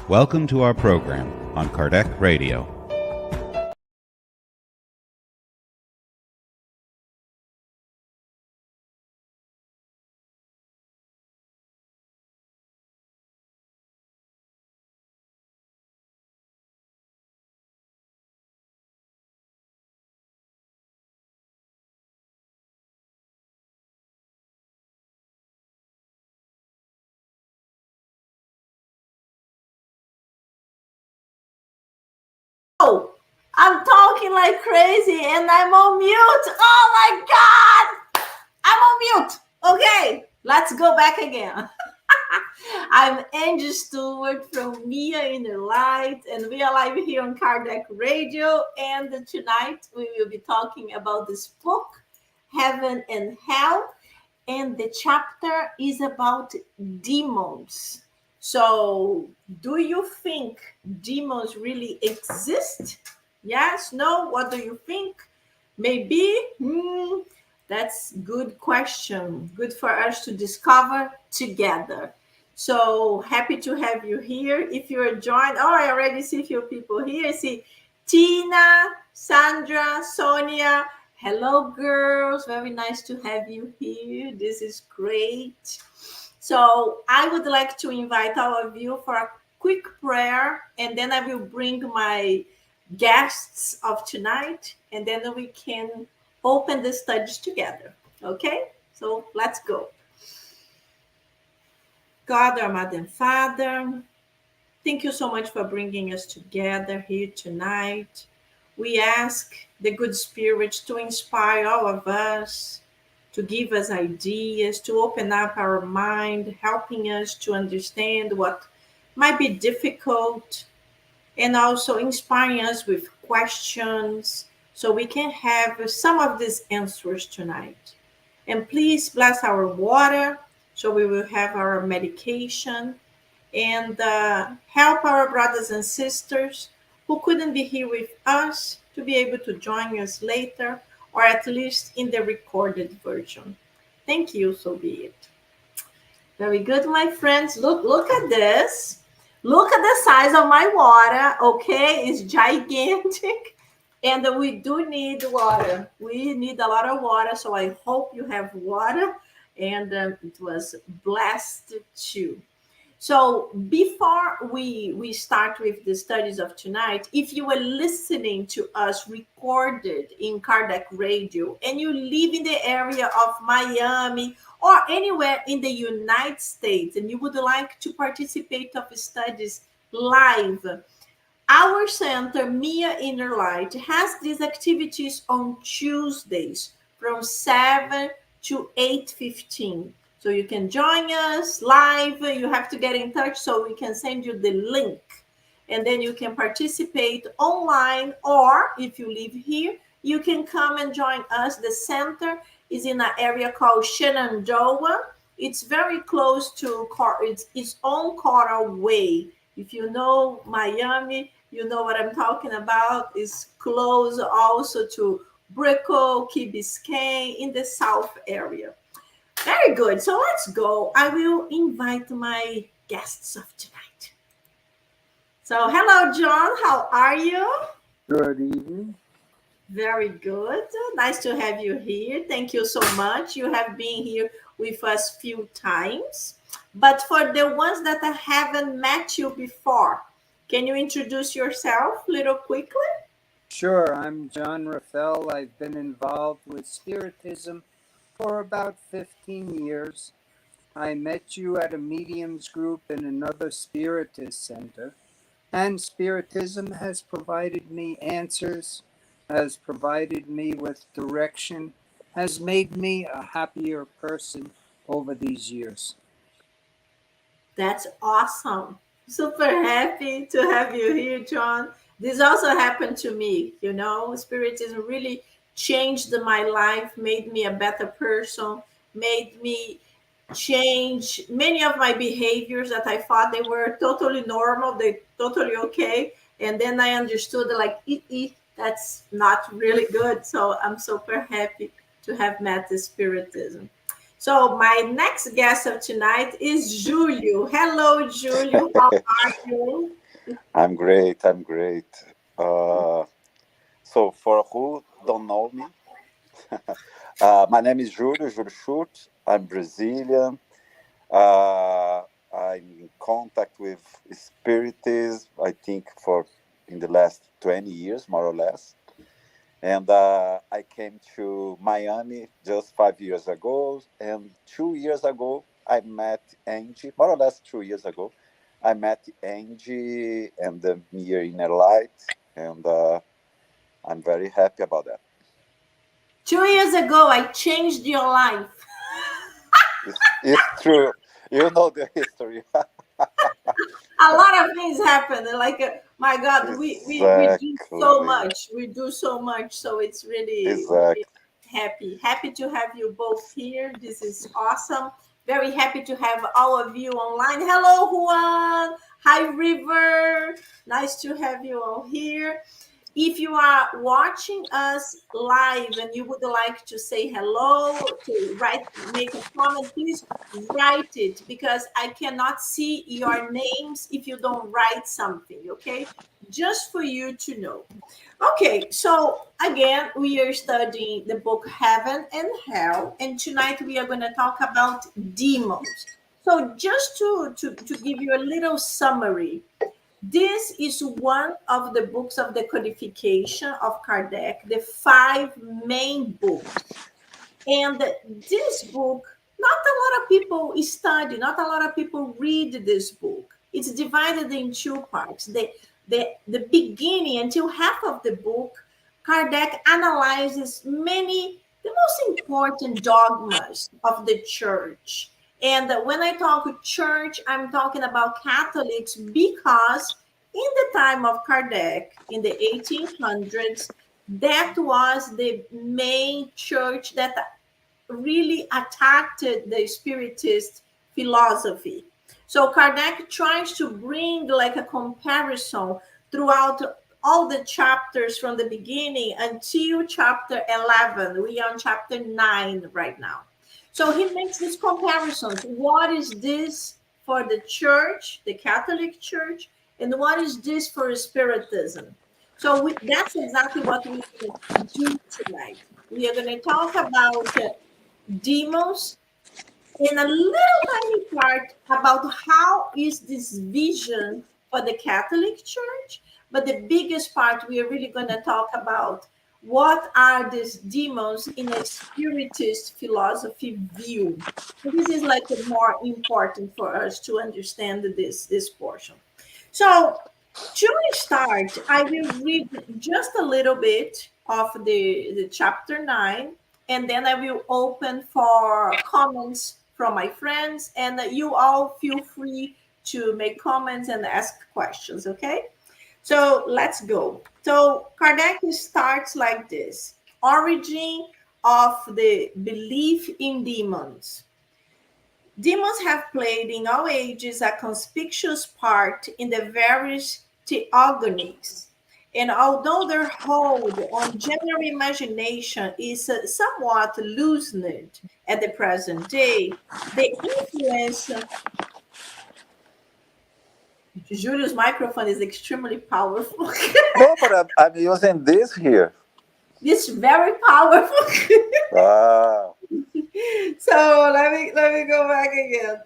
Welcome to our program on Kardec Radio. Oh, I'm talking like crazy and I'm on mute. Oh my God, I'm on mute. Okay, let's go back again. I'm Angy Stewart from Mia Inner Light, and we are live here on Kardec Radio. And tonight we will be talking about this book, Heaven and Hell. And the chapter is about demons. So, do you think demons really exist? Yes, no? What do you think? Maybe? That's good question. Good for us to discover together. So happy to have you here. If you're joined, I already see a few people here. I see Tina, Sandra, Sonia. Hello, girls. Very nice to have you here. This is great. So I would like to invite all of you for a quick prayer, and then I will bring my guests of tonight, and then we can open the studies together. Okay? So let's go. God, our Mother and Father, thank you so much for bringing us together here tonight. We ask the good spirits to inspire all of us, to give us ideas, to open up our mind, helping us to understand what might be difficult, and also inspiring us with questions so we can have some of these answers tonight. And please bless our water so we will have our medication, and help our brothers and sisters who couldn't be here with us to be able to join us later, or at least in the recorded version. Thank you, so be it. Very good, my friends. Look at this. Look at the size of my water, okay? It's gigantic. And we do need water. We need a lot of water, so I hope you have water. And it was blessed too. So before we start with the studies of tonight, if you were listening to us recorded in Kardec Radio and you live in the area of Miami or anywhere in the United States and you would like to participate of studies live, our center, Mia Inner Light, has these activities on Tuesdays from 7 to 8:15. So you can join us live. You have to get in touch so we can send you the link. And then you can participate online, or if you live here, you can come and join us. The center is in an area called Shenandoah. It's very close to it's on Coral Way. If you know Miami, you know what I'm talking about. It's close also to Brickell, Key Biscayne in the south area. Very good. So let's go. I will invite my guests of tonight. So hello, John. How are you? Good evening. Very good. Nice to have you here. Thank you so much. You have been here with us few times. But for the ones that I haven't met you before, can you introduce yourself a little quickly? Sure, I'm John Raffel. I've been involved with Spiritism for about 15 years. I met you at a mediums group in another Spiritist center, and Spiritism has provided me answers, has provided me with direction, has made me a happier person over these years. That's awesome. Super happy to have you here, John. This also happened to me. Spiritism really changed my life, made me a better person, made me change many of my behaviors that I thought they were totally normal, they totally okay. And then I understood like, that's not really good. So I'm super happy to have met the Spiritism. So my next guest of tonight is Julio. Hello, Julio. How are you? I'm great. I'm great. Uh, so, for who don't know me, my name is Júlio Schultz. I'm Brazilian. Uh, I'm in contact with Spiritism, I think, for in the last 20 years, more or less. And I came to Miami just 5 years ago. And 2 years ago, I met Angie, more or less 2 years ago. I met Angie and me here in Light, and I'm very happy about that. 2 years ago, I changed your life. It's true. You know the history. A lot of things happen. Like, my God, we do so Exactly. much. We do so much. So it's really Exactly. happy to have you both here. This is awesome. Very happy to have all of you online. Hello, Juan. Hi, River. Nice to have you all here. If you are watching us live and you would like to say hello, to write, make a comment, please write it because I cannot see your names if you don't write something, okay? Just for you to know. Okay, so again, we are studying the book Heaven and Hell, and tonight we are going to talk about demons. So just to give you a little summary, this is one of the books of the codification of Kardec, the five main books. And this book, not a lot of people study, not a lot of people read this book. It's divided in two parts. The beginning until half of the book, Kardec analyzes many, the most important dogmas of the church. And when I talk church, I'm talking about Catholics because in the time of Kardec, in the 1800s, that was the main church that really attacked the Spiritist philosophy. So Kardec tries to bring like a comparison throughout all the chapters from the beginning until chapter 11. We are on chapter 9 right now. So he makes this comparison. What is this for the church, the Catholic Church, and what is this for Spiritism? So that's exactly what we're going to do tonight. We are going to talk about demons in a little tiny part about how is this vision for the Catholic Church, but the biggest part we are really going to talk about what are these demons in a spiritist philosophy view. So this is like more important for us to understand this portion. So to start, I will read just a little bit of the chapter 9, and then I will open for comments from my friends, and you all feel free to make comments and ask questions, okay? So let's go. So Kardec starts like this: origin of the belief in demons. Demons have played in all ages a conspicuous part in the various theogonies. And although their hold on general imagination is somewhat loosened at the present day, the influence. Julius' microphone is extremely powerful. No, but I'm using this here. It's very powerful. Ah, So let me go back again.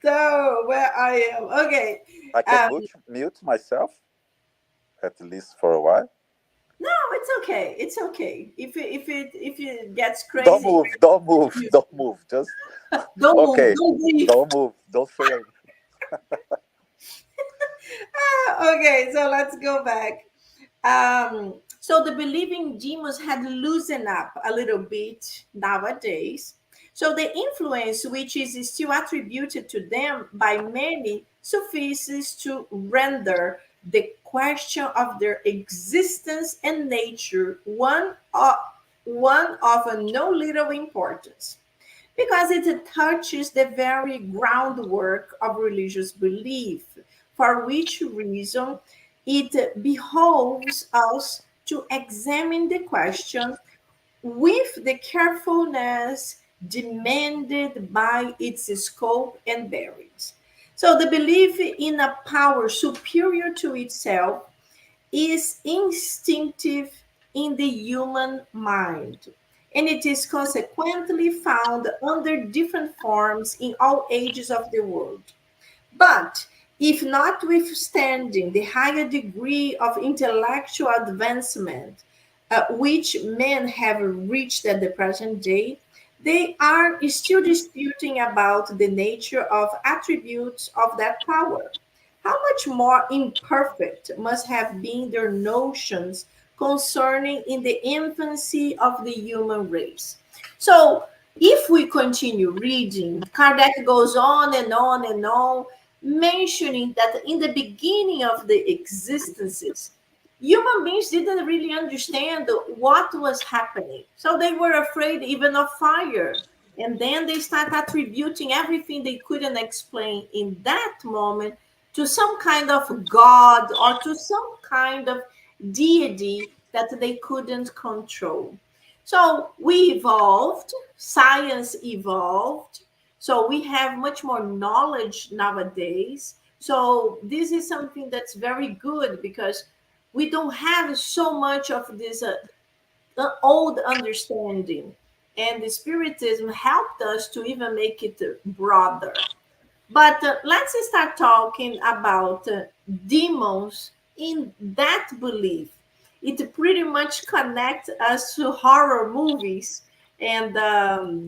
So where I am. Okay. I can mute myself at least for a while. No, it's okay. It's okay. If it gets Don't crazy, move. Don't move. Don't move. Just don't move. okay. Don't leave. Don't move. Don't say anything. Okay, so let's go back. So the believing demons had loosened up a little bit nowadays. So the influence which is still attributed to them by many suffices to render the question of their existence and nature one of no little importance because it touches the very groundwork of religious belief, for which reason it behoves us to examine the question with the carefulness demanded by its scope and bearings. So the belief in a power superior to itself is instinctive in the human mind, and it is consequently found under different forms in all ages of the world. But if notwithstanding the higher degree of intellectual advancement which men have reached at the present day, they are still disputing about the nature of attributes of that power. How much more imperfect must have been their notions concerning in the infancy of the human race. So, if we continue reading, Kardec goes on and on and on, mentioning that in the beginning of the existences, human beings didn't really understand what was happening. So they were afraid even of fire. And then they start attributing everything they couldn't explain in that moment to some kind of God or to some kind of deity that they couldn't control. So we evolved, science evolved, so we have much more knowledge nowadays. So this is something that's very good because we don't have so much of this old understanding. And the Spiritism helped us to even make it broader. But let's start talking about demons in that belief. It pretty much connects us to horror movies. And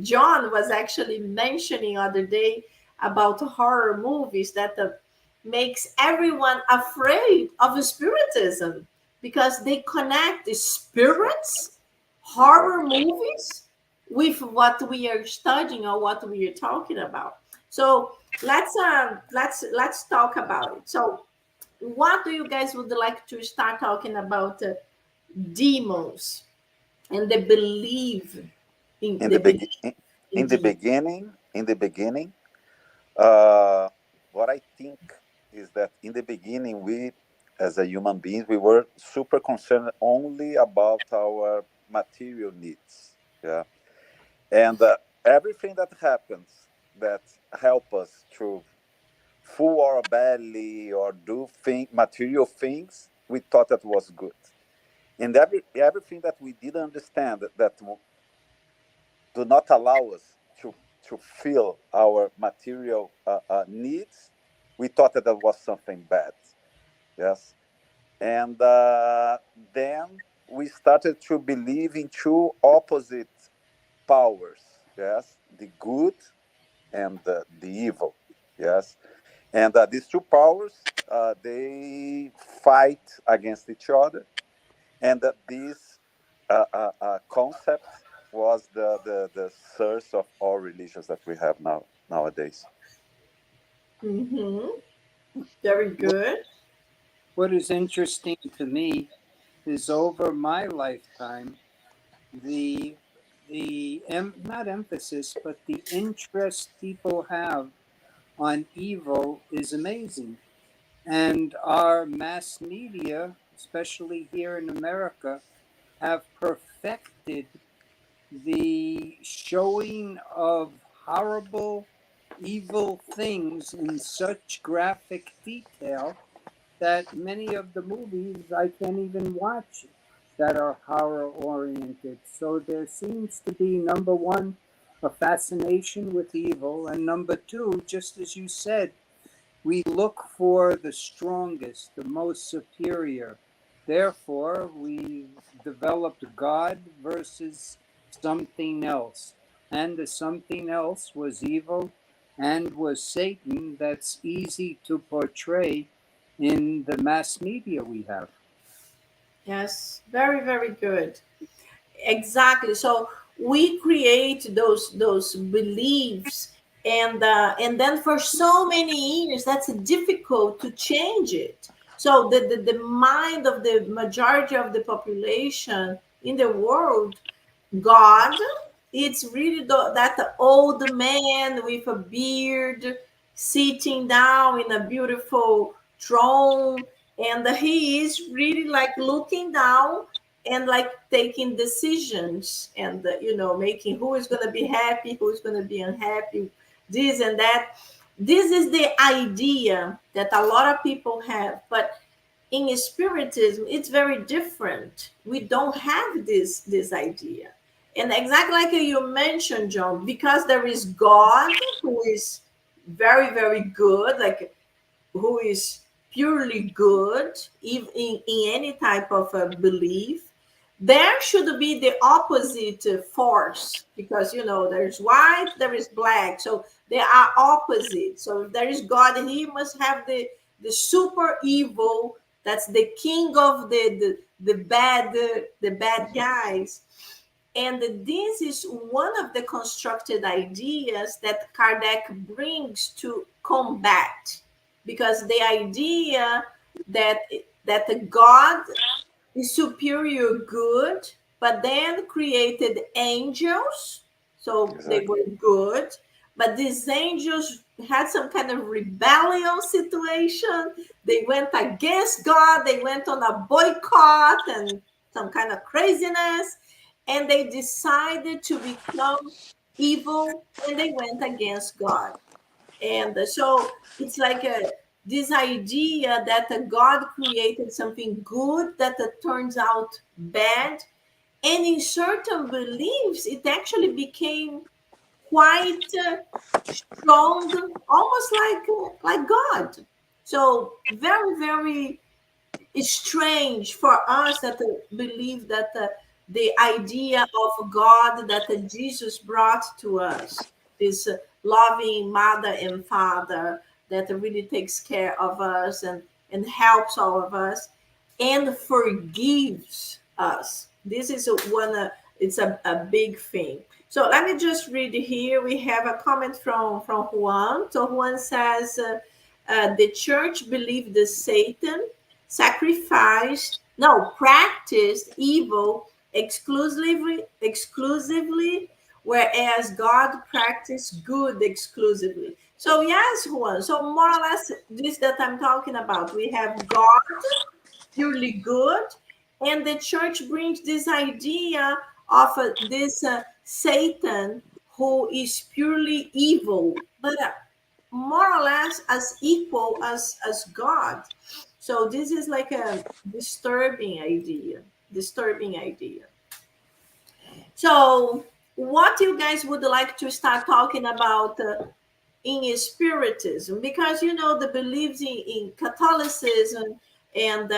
John was actually mentioning other day about horror movies that makes everyone afraid of spiritism because they connect the spirits, horror movies with what we are studying or what we are talking about. So let's talk about it. So what do you guys would like to start talking about demons and the belief in In the the belief in in the demons? beginning, uh, what I think is that in the beginning, we, as a human beings, we were super concerned only about our material needs. Yeah, and everything that happens that help us to full our belly or do material things, we thought that was good. And everything that we didn't understand that do not allow us to fill our material needs, we thought that that was something bad. Yes, and then we started to believe in two opposite powers. Yes, the good and the evil. Yes, and these two powers they fight against each other, and that this concept was the source of all religions that we have nowadays. Mm-hmm. Very What, good. what is interesting to me is over my lifetime, the not emphasis, but the interest people have on evil is amazing. And our mass media, especially here in America, have perfected the showing of horrible, evil things in such graphic detail that many of the movies I can't even watch that are horror oriented. So there seems to be, number one, a fascination with evil, and number two, just as you said, we look for the strongest, the most superior. Therefore, we developed God versus something else. And the something else was evil and was Satan. That's easy to portray in the mass media we have. Yes, very, very good. Exactly. So we create those beliefs, and then for so many years that's difficult to change it. So the mind of the majority of the population in the world, God, it's really that old man with a beard sitting down in a beautiful throne, and he is really like looking down and like taking decisions and making who is going to be happy, who is going to be unhappy, this and that. This is the idea that a lot of people have, but in spiritism it's very different. We don't have this idea. And exactly like you mentioned, John, because there is God who is very, very good, like who is purely good, in any type of belief, there should be the opposite force, because there's white, there is black, so they are opposite. So if there is God, he must have the super evil, that's the king of the bad guys. And this is one of the constructed ideas that Kardec brings to combat, because the idea that the God is superior good, but then created angels, so they Exactly. were good, but these angels had some kind of rebellion situation. They went against God, they went on a boycott and some kind of craziness, and they decided to become evil, and they went against God. And so it's like this idea that God created something good that turns out bad. And in certain beliefs, it actually became quite strong, almost like God. So very, very, it's strange for us that believe that the idea of God that Jesus brought to us, this loving mother and father that really takes care of us and helps all of us and forgives us. This is it's a big thing. So let me just read here. We have a comment from Juan. So Juan says, the church believed that Satan sacrificed, no, practiced evil exclusively, whereas God practiced good exclusively. So yes, Juan. So more or less this that I'm talking about. We have God purely good, and the church brings this idea of this Satan who is purely evil, but more or less as equal as God. So this is like a disturbing idea. Disturbing idea. So what you guys would like to start talking about in spiritism, because the beliefs in Catholicism and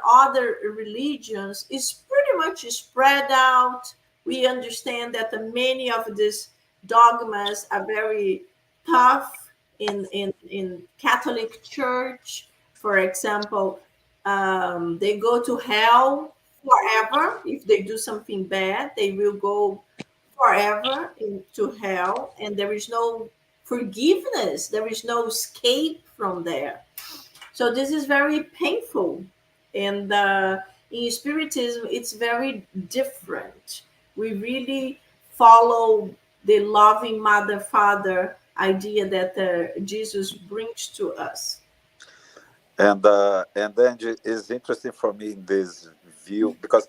other religions is pretty much spread out. We understand that many of these dogmas are very tough in Catholic Church. For example, they go to hell forever. If they do something bad, they will go forever into hell, and there is no forgiveness, there is no escape from there. So this is very painful. And in spiritism it's very different. We really follow the loving mother father idea that Jesus brings to us. And then it's interesting for me in this view because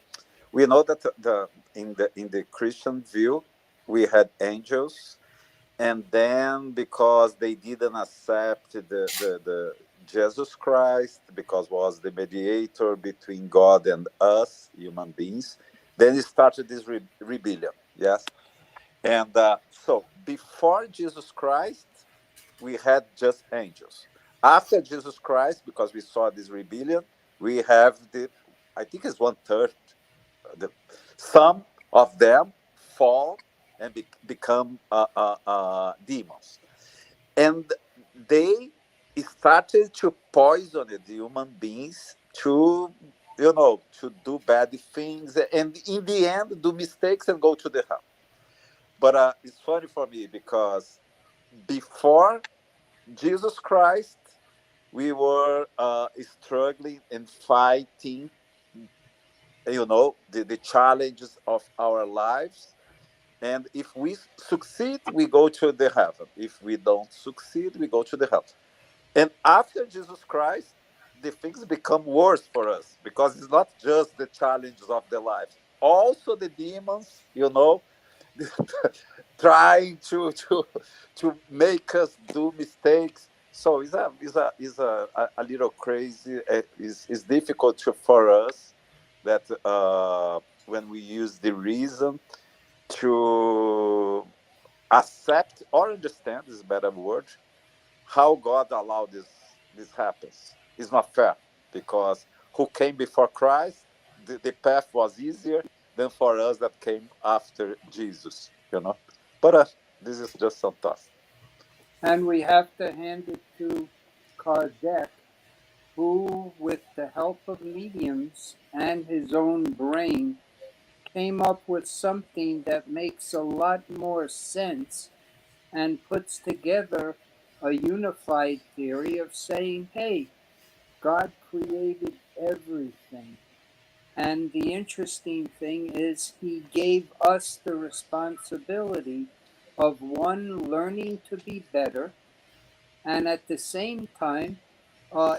we know that the Christian view we had angels, and then because they didn't accept the Jesus Christ because was the mediator between God and us human beings, then it started this rebellion. Yes, and so before Jesus Christ we had just angels. After Jesus Christ, because we saw this rebellion, we have I think it's one third, the, some of them fall and become demons. And they started to poison the human beings to do bad things and in the end do mistakes and go to the hell. But it's funny for me because before Jesus Christ, we were struggling and fighting, the challenges of our lives. And if we succeed, we go to the heaven. If we don't succeed, we go to the hell. And after Jesus Christ, the things become worse for us, because it's not just the challenges of the life, also the demons, trying to make us do mistakes. So it's a little crazy. It's difficult for us that when we use the reason to accept or understand, is a better word, how God allowed this happens. It's not fair, because who came before Christ, the path was easier than for us that came after Jesus. But this is just some thoughts. And we have to hand it to Kardec, who, with the help of mediums and his own brain, came up with something that makes a lot more sense and puts together a unified theory of saying, hey, God created everything. And the interesting thing is, he gave us the responsibility of one, learning to be better, and at the same time,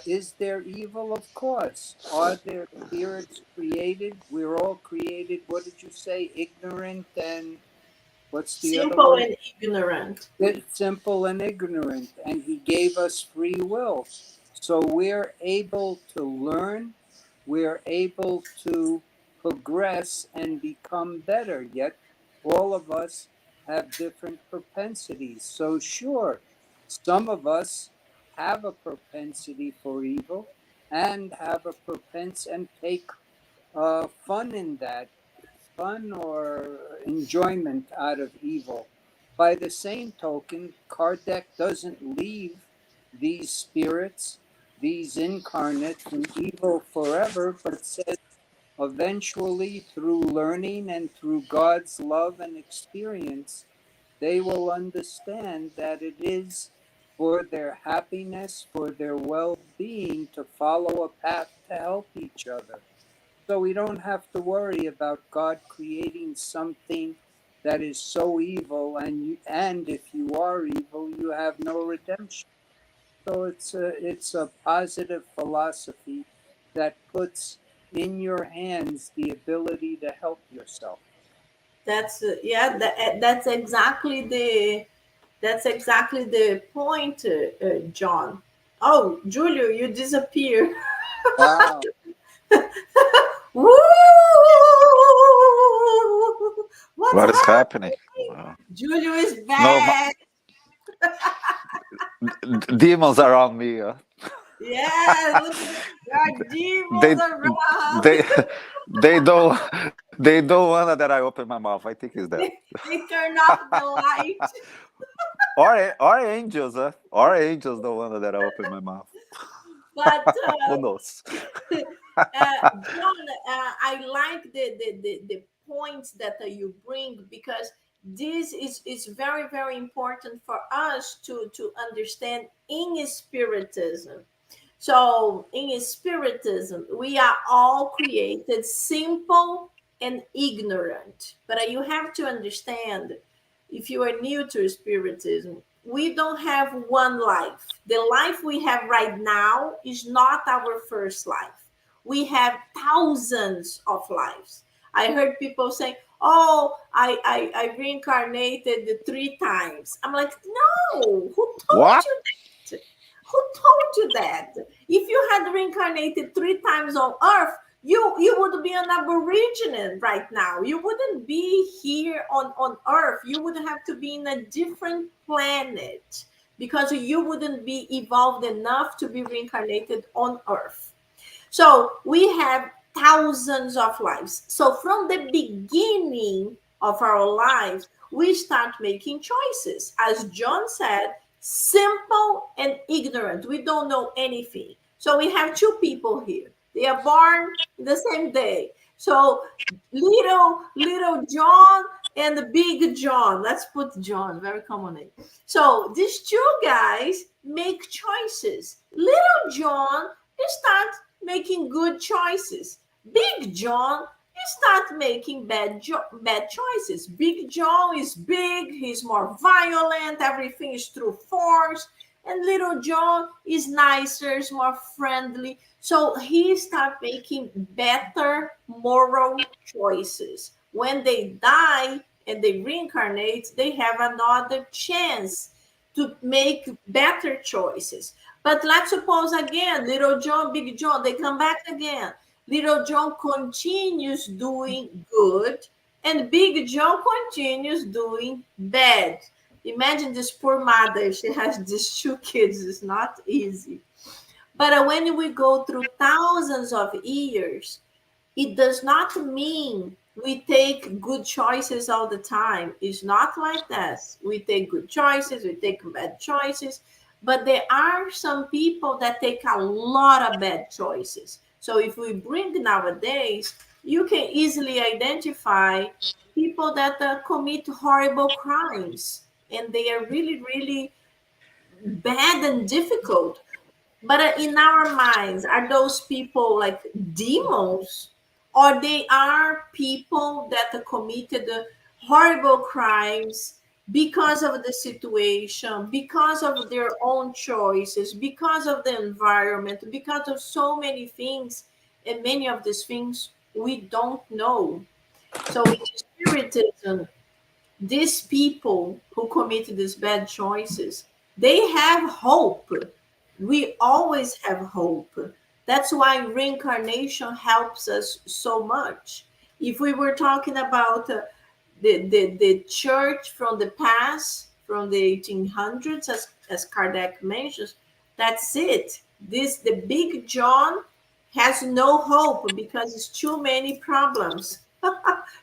is there evil? Of course. Are there spirits created? We're all created, what did you say, ignorant, and what's the other Simple one? and ignorant. It's simple and ignorant, and he gave us free will. So we're able to learn, we're able to progress and become better, yet all of us have different propensities. So, sure, some of us have a propensity for evil and have a propensity and take fun in that, fun or enjoyment out of evil. By the same token, Kardec doesn't leave these spirits, these incarnates, in evil forever, but says eventually, through learning and through God's love and experience, they will understand that it is for their happiness, for their well being, to follow a path to help each other. So we don't have to worry about God creating something that is so evil, and if you are evil, you have no redemption. So it's a positive philosophy that puts in your hands the ability to help yourself. That's yeah. That's exactly the point, John. Oh, Julio, you disappear. Wow. Woo! What's What is happening? happening? Julio is No, back. demons around me. Yeah, look at it. There are They demons around. they they don't want that I open my mouth. I think it's that. They turn off the light. Or angels, or angels don't want that I open my mouth. But Who knows? John, I like the points that you bring, because this is very, very important for us to understand in Spiritism. So, in Spiritism, we are all created simple and ignorant. But you have to understand, if you are new to Spiritism, we don't have one life. The life we have right now is not our first life. We have thousands of lives. I heard people say, "Oh, I reincarnated 3 times." I'm like, "No, who told What? you that? Who told you that? If you had reincarnated 3 times on Earth, you would be an Aborigine right now. You wouldn't be here on Earth. You would have to be in a different planet, because you wouldn't be evolved enough to be reincarnated on Earth. So we have thousands of lives. So from the beginning of our lives, we start making choices. As John said, simple and ignorant. We don't know anything. So we have two people here. They are born the same day. So little John and the big John. Let's put John, very common name. So these two guys make choices. Little John, he starts making good choices. Big John, he starts making bad choices. Big John is big, he's more violent, everything is through force. And little John is nicer, is more friendly. So he start making better moral choices. When they die and they reincarnate, they have another chance to make better choices. But let's suppose again, little John, big John, they come back again. Little John continues doing good, and Big John continues doing bad. Imagine this poor mother. She has these two kids. It's not easy. But when we go through thousands of years, it does not mean we take good choices all the time. It's not like that. We take good choices, we take bad choices, but there are some people that take a lot of bad choices. So if we bring nowadays, you can easily identify people that commit horrible crimes, and they are really, really bad and difficult. But in our minds, are those people like demons, or they are people that committed horrible crimes because of the situation, because of their own choices, because of the environment, because of so many things, and many of these things we don't know. So in Spiritism, these people who commit these bad choices, they have hope. We always have hope. That's why reincarnation helps us so much. If we were talking about the church from the past, from the 1800s, as Kardec mentions, that's it. This the Big John has no hope because it's too many problems.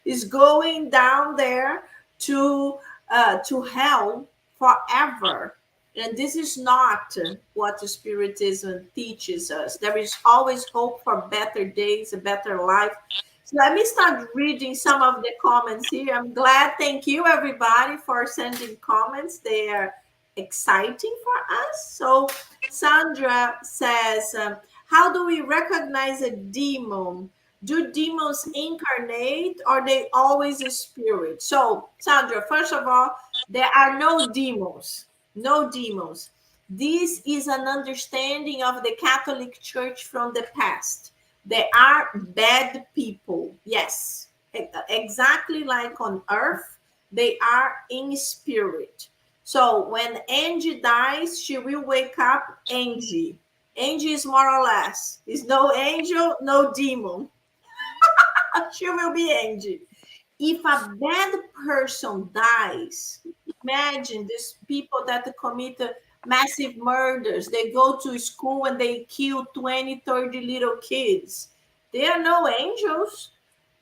Is going down there to hell forever. And this is not what the Spiritism teaches us. There is always hope for better days, a better life. So let me start reading some of the comments here. I'm glad. Thank you, everybody, for sending comments. They are exciting for us. So Sandra says, how do we recognize a demon? Do demons incarnate, or they always a spirit? So Sandra, first of all, there are no demons. No demons. This is an understanding of the Catholic Church from the past. They are bad people. Yes, exactly like on earth, they are in spirit. So when Angie dies, she will wake up Angie. Angie is more or less. Is no angel, no demon. She will be Angie. If a bad person dies, imagine these people that commit massive murders. They go to school and they kill 20, 30 little kids. They are no angels,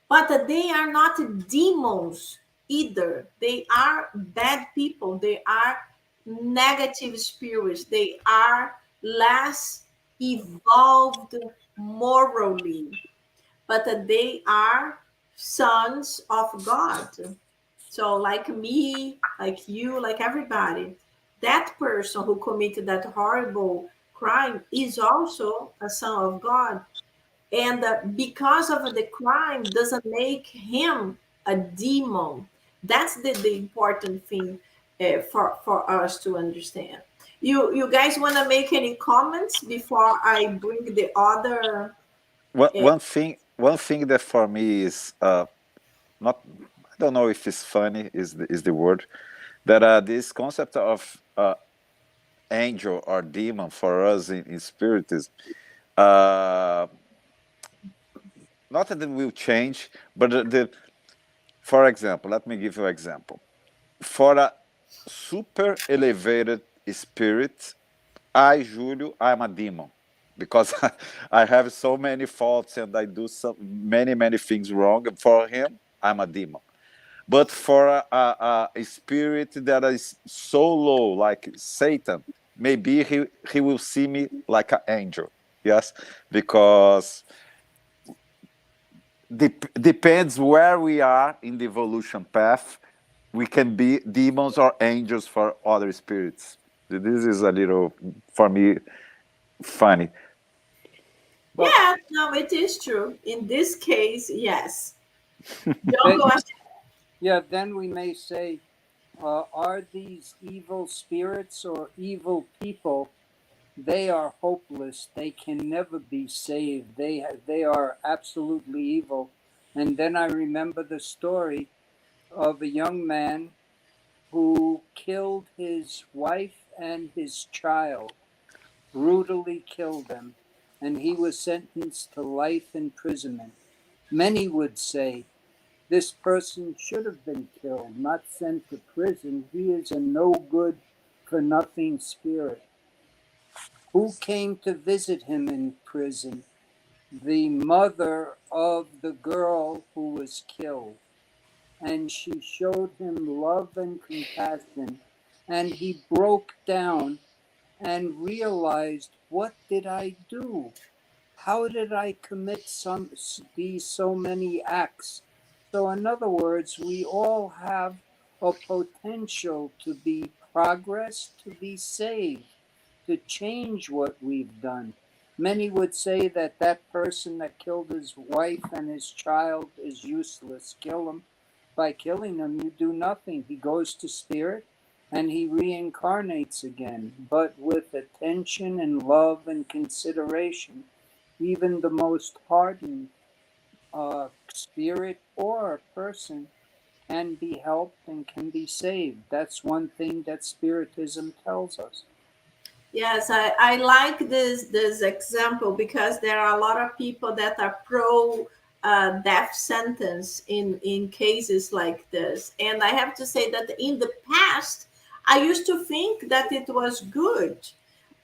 but they are not demons either. They are bad people. They are negative spirits. They are less evolved morally, but they are sons of God. So, like me, like you, like everybody, that person who committed that horrible crime is also a son of God. And because of the crime, doesn't make him a demon. That's the important thing for us to understand. You guys want to make any comments before I bring the other? One, Uh, one thing that for me is not, I don't know if it's funny is the word, that this concept of angel or demon for us in spiritism, uh, not that it will change, but for example, let me give you an example. For a super elevated spirit, Julio, I'm a demon because I have so many faults and I do many things wrong. For him, I'm a demon. But for a spirit that is so low, like Satan, maybe he will see me like an angel. Yes, because depends where we are in the evolution path. We can be demons or angels for other spirits. This is a little, for me, funny. But yeah, no, it is true. In this case, yes. Don't then, go ahead. yeah, then we may say are these evil spirits or evil people? They are hopeless. They can never be saved. They are absolutely evil. And then I remember the story of a young man who killed his wife and his child, brutally killed them, and he was sentenced to life imprisonment. Many would say, this person should have been killed, not sent to prison. He is a no good for nothing spirit. Who came to visit him in prison? The mother of the girl who was killed. And she showed him love and compassion. And he broke down and realized, what did I do? How did I commit these so many acts? So, in other words, we all have a potential to be progress, to be saved, to change what we've done. Many would say that that person that killed his wife and his child is useless. Kill him. By killing him, you do nothing. He goes to spirit and he reincarnates again, but with attention and love and consideration. Even the most hardened spirit or person can be helped and can be saved. That's one thing that Spiritism tells us. Yes, I like this example because there are a lot of people that are pro death sentence in cases like this. And I have to say that in the past, I used to think that it was good.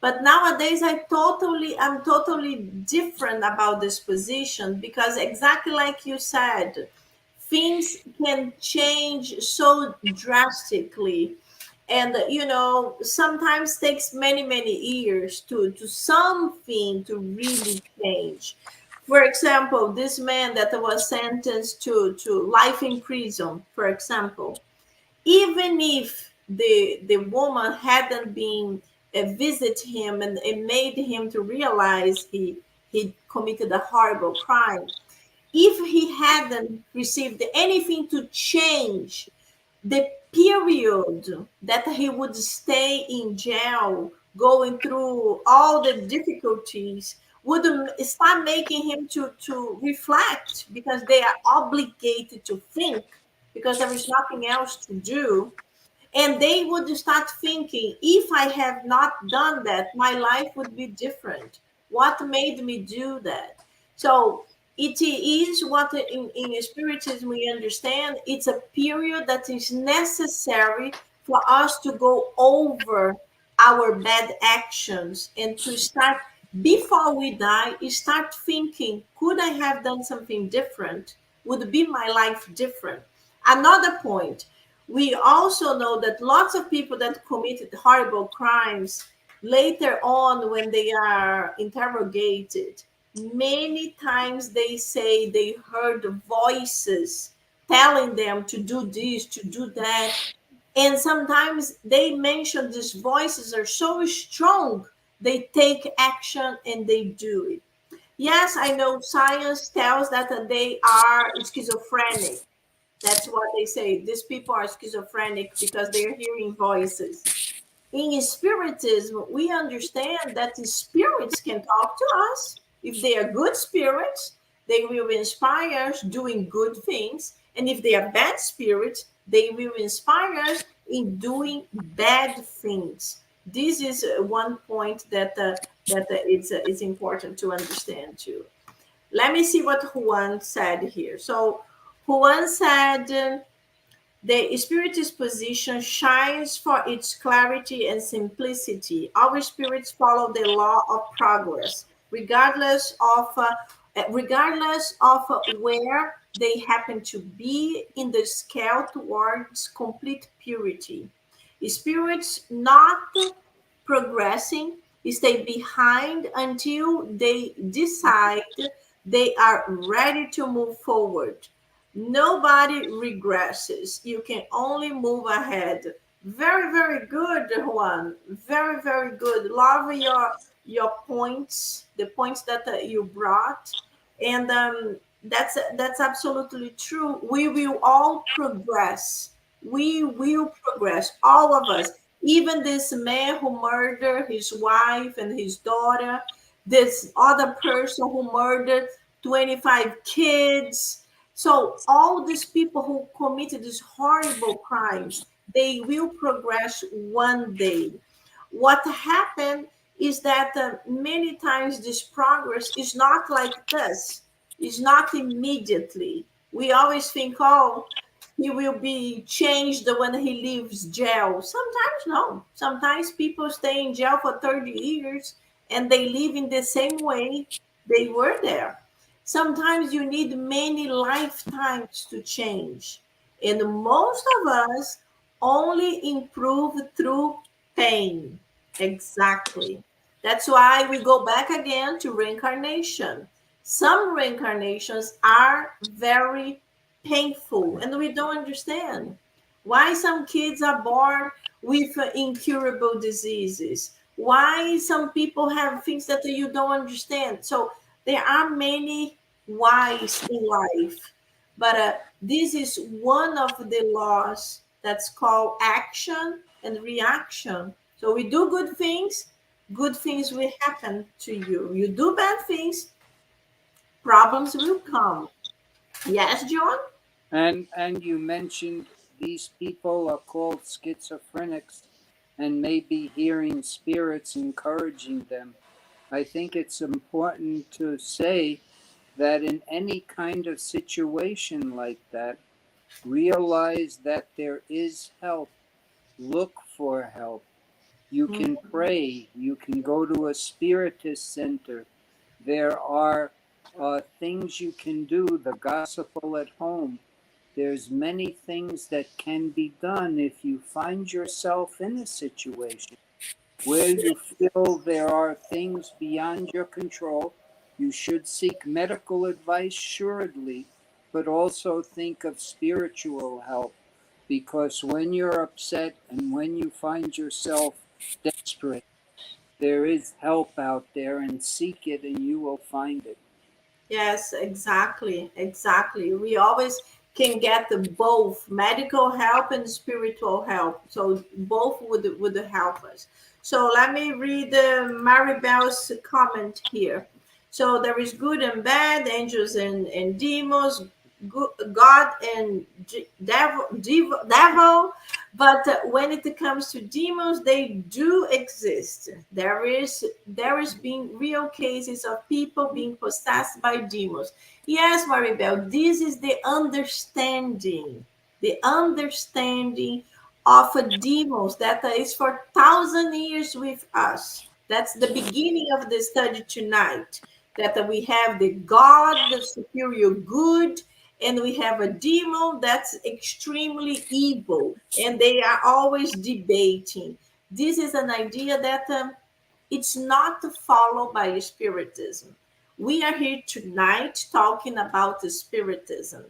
But nowadays I'm totally different about this position because exactly like you said, things can change so drastically, and sometimes takes many years to something to really change. For example, this man that was sentenced to life in prison, for example, even if the woman hadn't been visit him and made him to realize he committed a horrible crime, if he hadn't received anything to change the period that he would stay in jail, going through all the difficulties, would start making him to reflect because they are obligated to think because there is nothing else to do. And they would start thinking, if I have not done that, my life would be different. What made me do that? So it is what in Spiritism we understand. It's a period that is necessary for us to go over our bad actions and to start, before we die, start thinking, could I have done something different? Would be my life different? Another point, we also know that lots of people that committed horrible crimes later on, when they are interrogated, many times they say they heard voices telling them to do this, to do that. And sometimes they mention these voices are so strong, they take action and they do it. Yes, I know science tells that they are schizophrenic. That's what they say. These people are schizophrenic because they're hearing voices. In Spiritism, we understand that the spirits can talk to us. If they are good spirits, they will inspire us doing good things. And if they are bad spirits, they will inspire us in doing bad things. This is one point it's important to understand too. Let me see what Juan said here. So Juan said, the Spiritist position shines for its clarity and simplicity. Our spirits follow the law of progress, regardless of where they happen to be in the scale towards complete purity. Spirits not progressing stay behind until they decide they are ready to move forward. Nobody regresses. You can only move ahead. Very good, Juan. Very good. Love your points, the points that you brought, and that's absolutely true. We will all progress We will progress, all of us. Even this man who murdered his wife and his daughter, this other person who murdered 25 kids. So, all these people who committed these horrible crimes, they will progress one day. What happened is that many times this progress is not like this, it's not immediately. We always think, oh, he will be changed when he leaves jail. Sometimes no. Sometimes people stay in jail for 30 years and they live in the same way they were there. Sometimes you need many lifetimes to change. And most of us only improve through pain. Exactly. That's why we go back again to reincarnation. Some reincarnations are very painful and we don't understand why some kids are born with incurable diseases, why some people have things that you don't understand. So there are many whys in life, but this is one of the laws that's called action and reaction. So we do good things will happen to you. You do bad things, problems will come. Yes, John? And you mentioned these people are called schizophrenics and may be hearing spirits encouraging them. I think it's important to say that in any kind of situation like that, realize that there is help. Look for help. You can pray. You can go to a spiritist center. There are things you can do, the gospel at home. There's many things that can be done if you find yourself in a situation where you feel there are things beyond your control. You should seek medical advice, assuredly, but also think of spiritual help. Because when you're upset and when you find yourself desperate, there is help out there, and seek it and you will find it. Yes, exactly, exactly. We always can get the both medical help and spiritual help. So both would help us. So let me read Maribel's comment here. So there is good and bad, angels and demons, God and devil. But when it comes to demons, they do exist. There is being real cases of people being possessed by demons. Yes, Maribel, this is the understanding of a demons that is for 1,000 years with us. That's the beginning of the study tonight. That we have the God, the superior good, and we have a demon that's extremely evil, and they are always debating. This is an idea that it's not followed by spiritism. We are here tonight talking about the spiritism.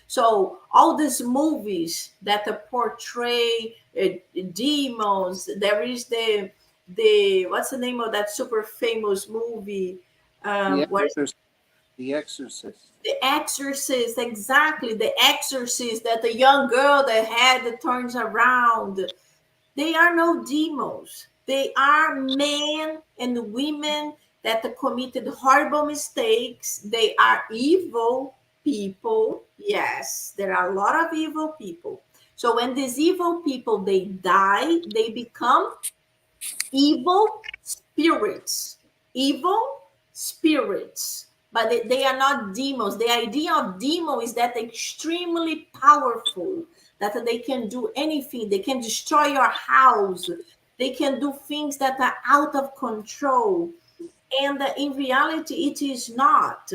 So all these movies that portray demons, there is the what's the name of that super famous movie? The What is Exorcist. The Exorcist. the Exorcist? Exactly, the Exorcist. That the young girl that had that turns around. They are no demons. They are men and women that committed horrible mistakes. They are evil people. Yes, there are a lot of evil people. So when these evil people they die, they become evil spirits. Evil spirits. But they are not demons. The idea of demon is that they're extremely powerful, that they can do anything. They can destroy your house. They can do things that are out of control. And in reality, it is not.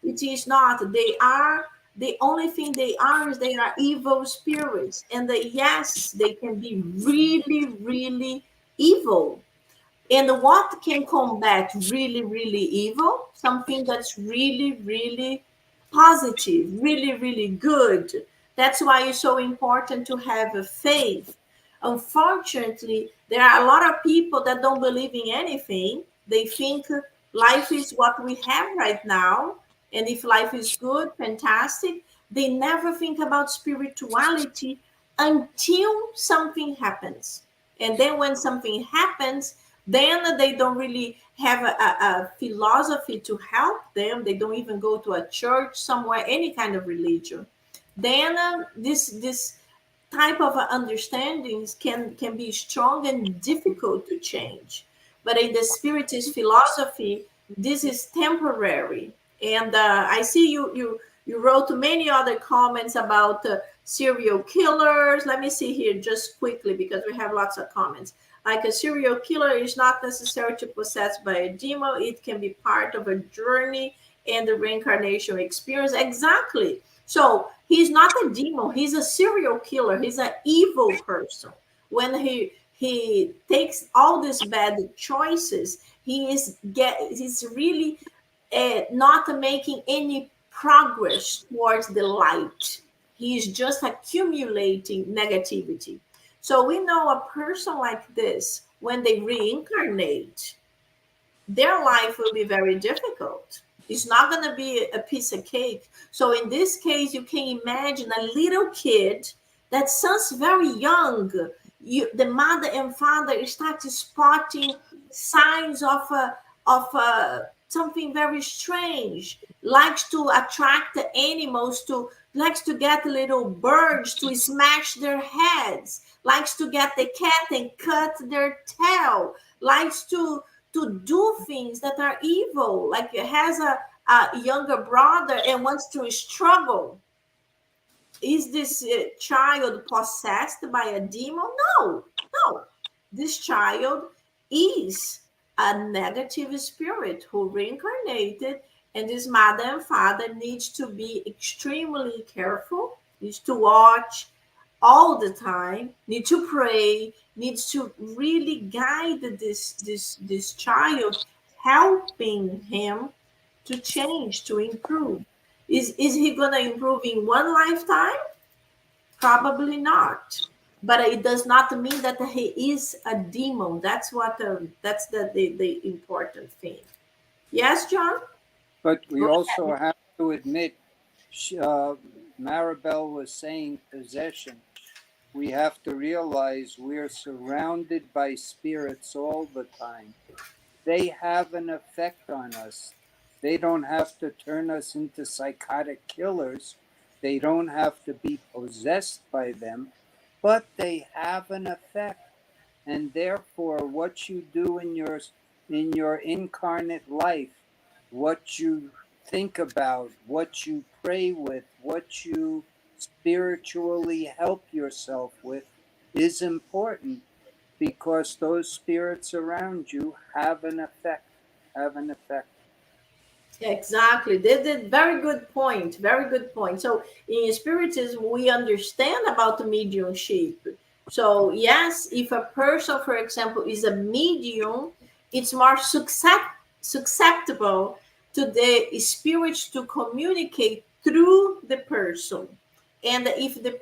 It is not. They are the only thing they are is they are evil spirits. And yes, they can be really, really evil. And what can combat really, really evil? Something that's really, really positive, really, really good. That's why it's so important to have a faith. Unfortunately, there are a lot of people that don't believe in anything. They think life is what we have right now. And if life is good, fantastic. They never think about spirituality until something happens. And then when something happens, then they don't really have a philosophy to help them. They don't even go to a church somewhere, any kind of religion. Then this type of understandings can be strong and difficult to change. But in the Spiritist philosophy, this is temporary. And I see you wrote many other comments about serial killers. Let me see here just quickly because we have lots of comments. Like a serial killer is not necessary to possessed by a demon. It can be part of a journey and the reincarnation experience. Exactly. So he's not a demon. He's a serial killer. He's an evil person. When he takes all these bad choices, he's really not making any progress towards the light. He's just accumulating negativity. So we know a person like this, when they reincarnate, their life will be very difficult. It's not going to be a piece of cake. So in this case, you can imagine a little kid that sounds very young. The mother and father start spotting signs of something very strange. Likes to attract the animals, to likes to get little birds to smash their heads. Likes to get the cat and cut their tail. Likes to do things that are evil, like it has a younger brother and wants to struggle. Is this child possessed by a demon? No, no. This child is a negative spirit who reincarnated, and this mother and father needs to be extremely careful, needs to watch all the time, need to pray, needs to really guide this child, helping him to change, to improve. Is he gonna improve in one lifetime? Probably not. But it does not mean that he is a demon. That's what that's the important thing. Yes, John? But we Go also ahead. have to admit, uh, Maribel was saying possession. We have to realize we're surrounded by spirits all the time. They have an effect on us. They don't have to turn us into psychotic killers. They don't have to be possessed by them, but they have an effect. And therefore, what you do in your incarnate life, what you think about, what you pray with, what you spiritually help yourself with is important, because those spirits around you have an effect, have an effect. Exactly. They very good point. Very good point. So in Spiritism, we understand about the mediumship. So yes, if a person, for example, is a medium, it's more susceptible to the spirits to communicate through the person. And if the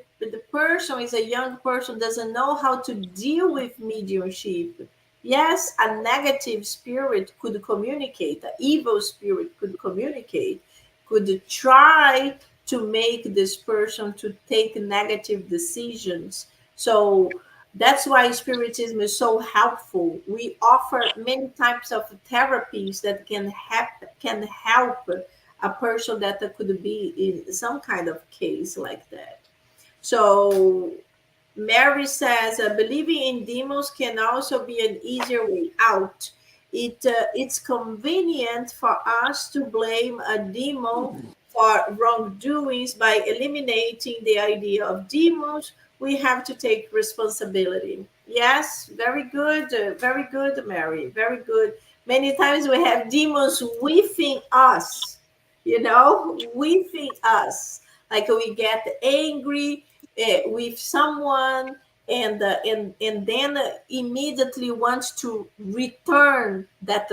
person is a young person, doesn't know how to deal with mediumship, yes, a negative spirit could communicate, an evil spirit could communicate, could try to make this person to take negative decisions. So that's why Spiritism is so helpful. We offer many types of therapies that can help a person that could be in some kind of case like that. So Mary says, believing in demons can also be an easier way out. It's convenient for us to blame a demon for wrongdoings. By eliminating the idea of demons, we have to take responsibility. Yes, very good, Mary, very good. Many times we have demons within us, within us. Like we get angry with someone, and then immediately wants to return that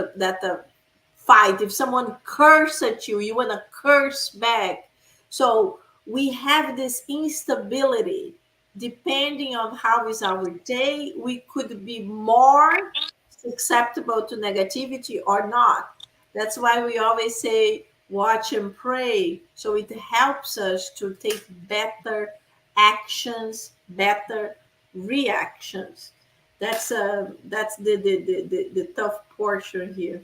fight. If someone curse at you, you want to curse back. So we have this instability. Depending on how is our day, we could be more susceptible to negativity or not. That's why we always say watch and pray. So it helps us to take better actions, better reactions. That's the tough portion here.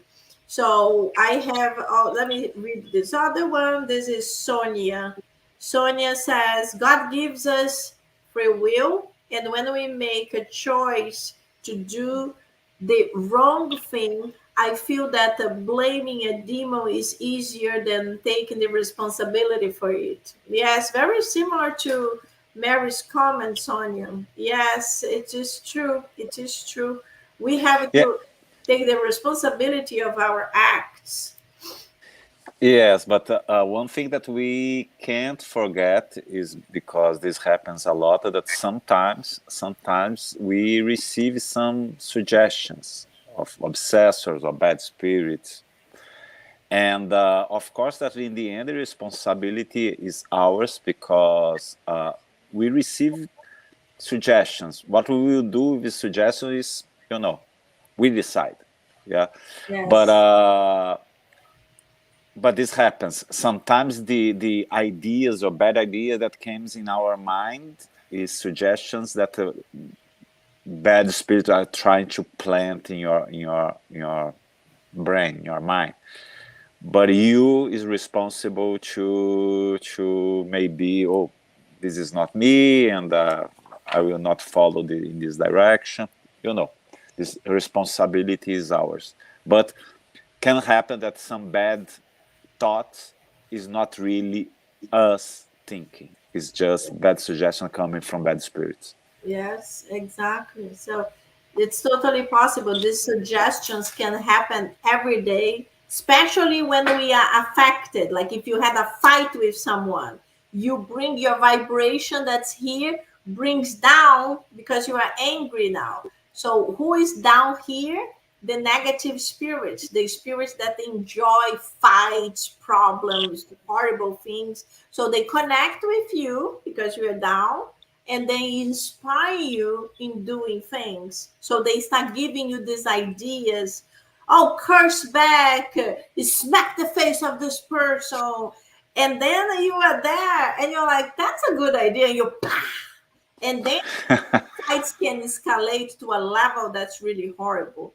So I have, let me read this other one. This is Sonia. Sonia says, God gives us free will, and when we make a choice to do the wrong thing, I feel that blaming a demon is easier than taking the responsibility for it. Yes, very similar to Mary's comment, Sonia. Yes, it is true. It is true. We have Yeah. to take the responsibility of our acts. Yes, but one thing that we can't forget is, because this happens a lot, that sometimes we receive some suggestions of obsessors or bad spirits, and of course that in the end the responsibility is ours, because we receive suggestions. What we will do with the suggestion is, we decide. Yeah, but Yes. but this happens sometimes. The ideas or bad idea that comes in our mind is suggestions that bad spirits are trying to plant in your brain, your mind. But you is responsible to maybe, oh, this is not me, and I will not follow in this direction. This responsibility is ours. But can happen that some bad thought is not really us thinking. It's just bad suggestion coming from bad spirits. Yes, exactly. So it's totally possible. These suggestions can happen every day, especially when we are affected. Like if you had a fight with someone, you bring your vibration that's here, brings down because you are angry now. So who is down here? The negative spirits, the spirits that enjoy fights, problems, horrible things. So they connect with you because you are down, and they inspire you in doing things. So they start giving you these ideas. Oh, curse back, smack the face of this person. And then you are there and you're like, that's a good idea. And you, and then fights can escalate to a level that's really horrible.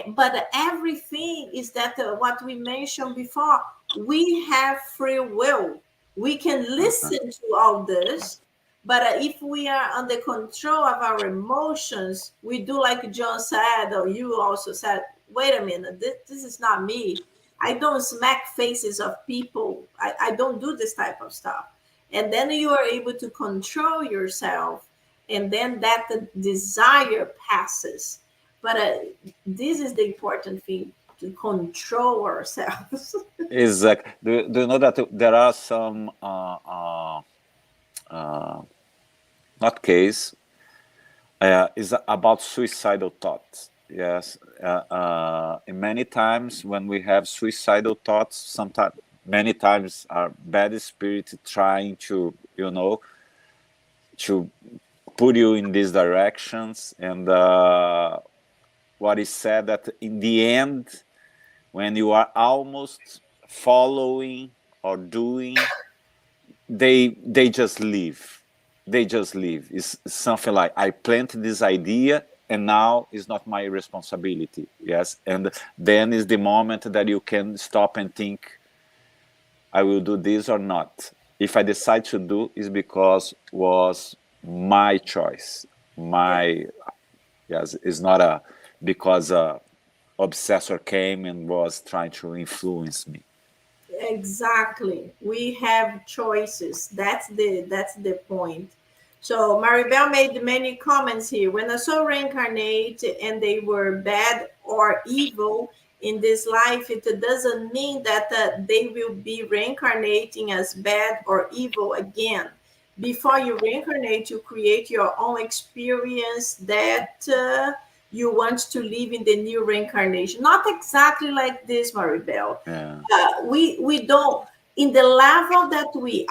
But everything is that what we mentioned before, we have free will. We can listen to all this, but if we are under control of our emotions, we do like John said, or you also said, wait a minute, this is not me. I don't smack faces of people. I don't do this type of stuff. And then you are able to control yourself, and then that desire passes. But this is the important thing, to control ourselves. Exactly. Do you know that there are some not case is about suicidal thoughts? Yes, and many times when we have suicidal thoughts, sometimes many times are bad spirits trying to to put you in these directions. And what is said that in the end, when you are almost following or doing, they just leave. They just leave. It's something like, I planted this idea and now it's not my responsibility. Yes. And then is the moment that you can stop and think, I will do this or not. If I decide to do, is because was my choice. Yes, it's not because a obsessor came and was trying to influence me. Exactly. We have choices. That's the point. So Maribel made many comments here. When a soul reincarnate and they were bad or evil in this life, it doesn't mean that they will be reincarnating as bad or evil again. Before you reincarnate, you create your own experience that you want to live in the new reincarnation. Not exactly like this, Maribel. Yeah. We don't, in the level that we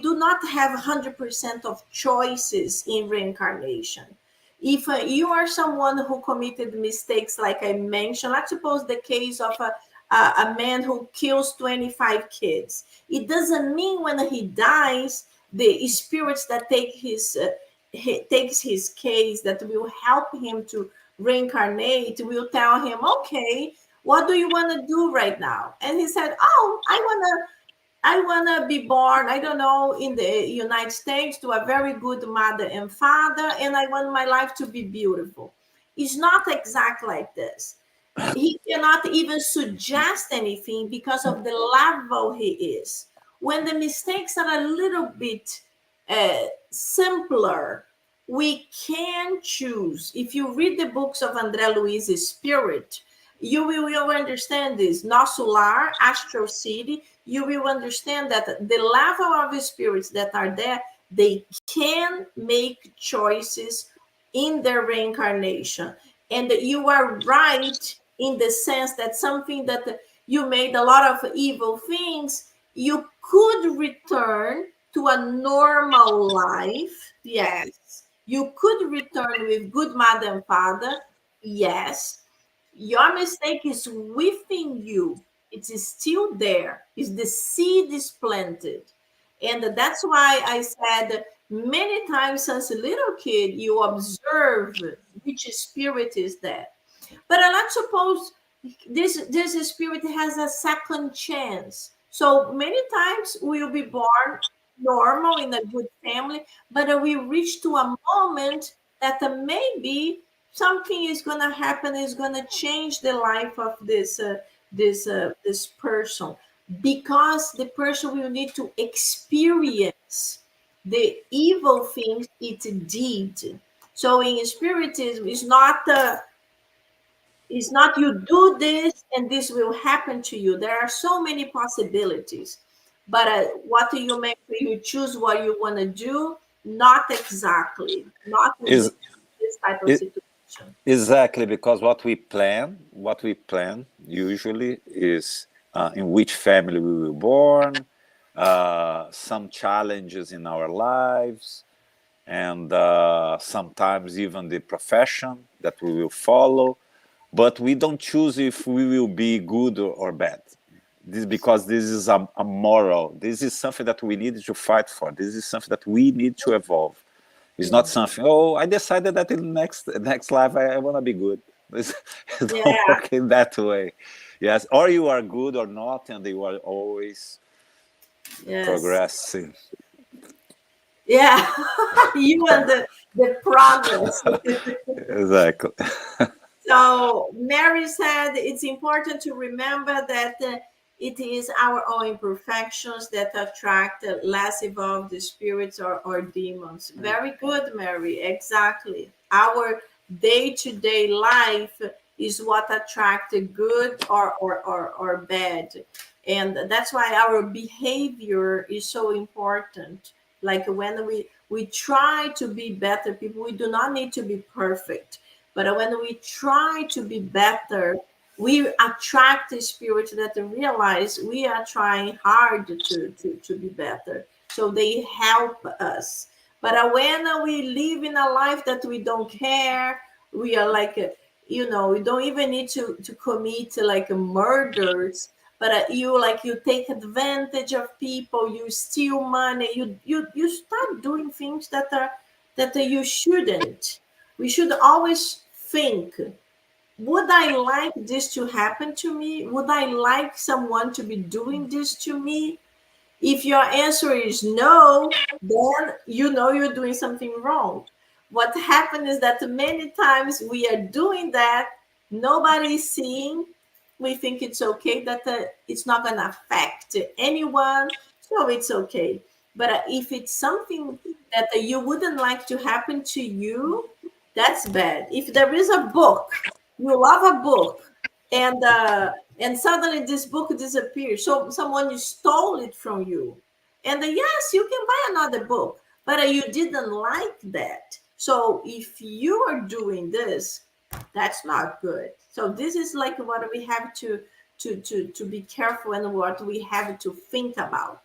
do not have 100% of choices in reincarnation. If you are someone who committed mistakes, like I mentioned, let's suppose the case of a man who kills 25 kids. It doesn't mean when he dies, the spirits that take his takes his case that will help him to reincarnate, will tell him, okay, what do you want to do right now? And he said, oh, I wanna be born, I don't know, in the United States to a very good mother and father, and I want my life to be beautiful. It's not exact like this. He cannot even suggest anything because of the level he is. When the mistakes are a little bit simpler, we can choose. If you read the books of André Luiz's Spirit, you will understand this. Nosso Lar, Astral City, you will understand that the level of spirits that are there, they can make choices in their reincarnation. And you are right in the sense that something that you made a lot of evil things, you could return to a normal life. Yes. You could return with good mother and father. Yes. Your mistake is within you. It is still there. It's the seed is planted. And that's why I said many times since a little kid, you observe which spirit is that. But let's suppose this spirit has a second chance. So many times we'll be born normal in a good family, but we reach to a moment that maybe something is going to happen, is going to change the life of this person, because the person will need to experience the evil things it did. So in spiritism, it's not you do this and this will happen to you. There are so many possibilities. But what do you make? You choose what you want to do? Not exactly. Not in Is this type of it situation. exactly because what we plan usually is in which family we were born, some challenges in our lives, and sometimes even the profession that we will follow. But we don't choose if we will be good or bad. This because this is a moral. This is something that we need to fight for. This is something that we need to evolve. It's not Yeah. something. Oh, I decided that in next life I want to be good. It don't Yeah. work in that way. Yes, or you are good or not, and you are always Yes. progressing. Yeah. You and the progress. Exactly. So Mary said it's important to remember that it is our own imperfections that attract less evolved spirits or demons. Very good, Mary. Exactly. Our day-to-day life is what attracts good or bad. And that's why our behavior is so important. Like when we try to be better people, we do not need to be perfect, but when we try to be better, we attract the spirit that realize we are trying hard to be better. So they help us. But when we live in a life that we don't care, we are like, we don't even need to commit like murders. But you take advantage of people, you steal money, you start doing things that you shouldn't. We should always think, would I like this to happen to me? Would I like someone to be doing this to me? If your answer is no, then you know you're doing something wrong. What happened is that many times we are doing that, nobody is seeing. We think it's okay, that it's not going to affect anyone, so it's okay. But if it's something that you wouldn't like to happen to you, that's bad. If there is a book, you love a book, and suddenly this book disappears, so someone stole it from you, and yes, you can buy another book, but you didn't like that. So if you are doing this, that's not good. So this is like what we have to be careful, and what we have to think about.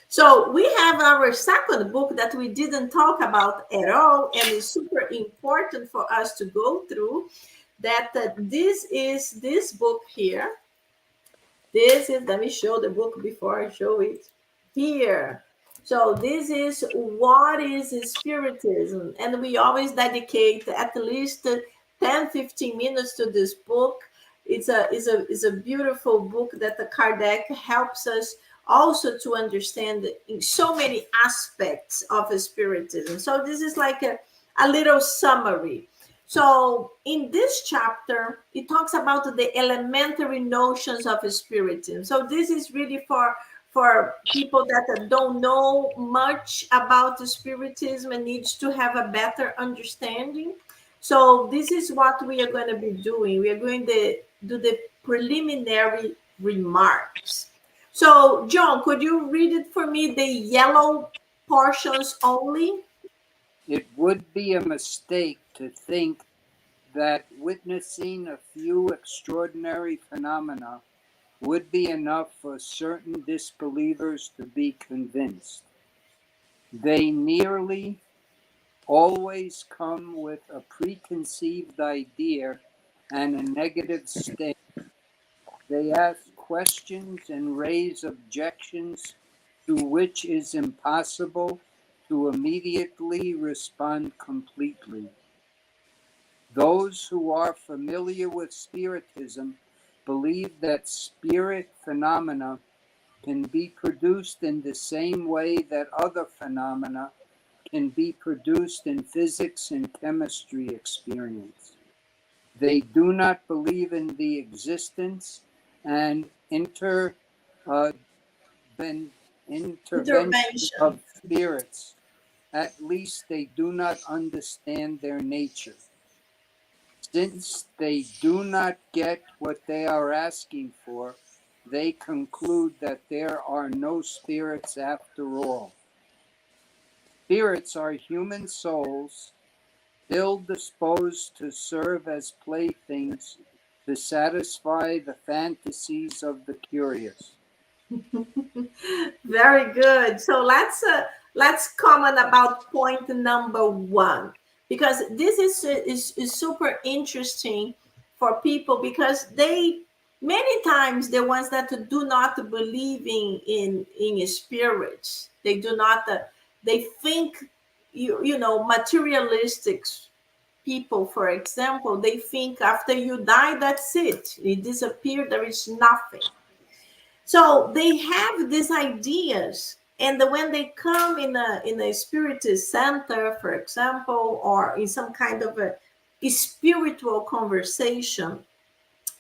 So we have our second book that we didn't talk about at all, and it's super important for us to go through. That this is this book here. This is, let me show the book before I show it here. So this is what is Spiritism, and we always dedicate at least 10-15 minutes to this book. It's a beautiful book that the Kardec helps us also to understand in so many aspects of Spiritism. So this is like a little summary. So in this chapter, it talks about the elementary notions of Spiritism. So this is really for people that don't know much about the Spiritism and needs to have a better understanding. So this is what we are going to be doing. We are going to do the preliminary remarks. So John, could you read it for me, the yellow portions only? It would be a mistake to think that witnessing a few extraordinary phenomena would be enough for certain disbelievers to be convinced. They nearly always come with a preconceived idea and a negative state. They ask questions and raise objections to which is impossible to immediately respond completely. Those who are familiar with Spiritism believe that spirit phenomena can be produced in the same way that other phenomena can be produced in physics and chemistry experience. They do not believe in the existence and intervention Intervention. of spirits. At least they do not understand their nature. Since they do not get what they are asking for, they conclude that there are no spirits after all. Spirits are human souls, ill disposed to serve as playthings to satisfy the fantasies of the curious. Very good. So let's comment about point number one, because this is super interesting for people, because they many times the ones that do not believe in spirits, they do not they think you know, materialistic people, for example, they think after you die, that's it disappeared, there is nothing. So they have these ideas, and when they come in a spiritist center, for example, or in some kind of a spiritual conversation,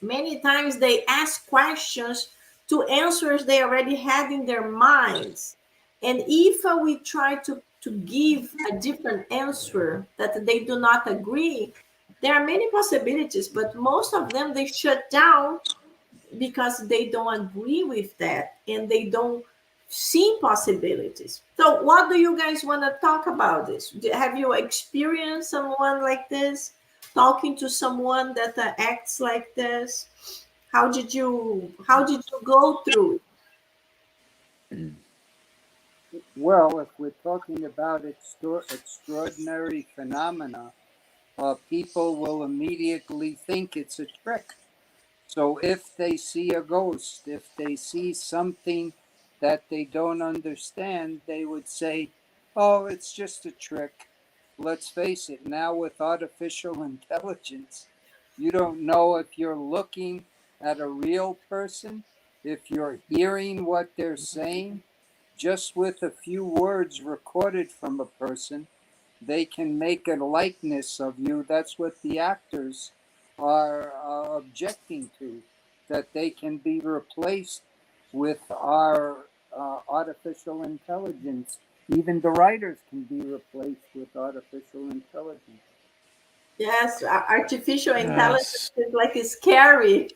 many times they ask questions to answers they already had in their minds. And if we try to give a different answer that they do not agree, there are many possibilities, but most of them they shut down because they don't agree with that and they don't see possibilities. So what do you guys want to talk about this? Have you experienced someone like this, talking to someone that acts like this? How did you go through it? Well, if we're talking about extraordinary phenomena, people will immediately think it's a trick. So if they see a ghost, if they see something that they don't understand, they would say, oh, it's just a trick. Let's face it, now with artificial intelligence, you don't know if you're looking at a real person, if you're hearing what they're saying. Just with a few words recorded from a person, they can make a likeness of you. That's what the actors are objecting to, that they can be replaced with our artificial intelligence. Even the writers can be replaced with artificial intelligence. Yes, artificial intelligence Yes. is like scary.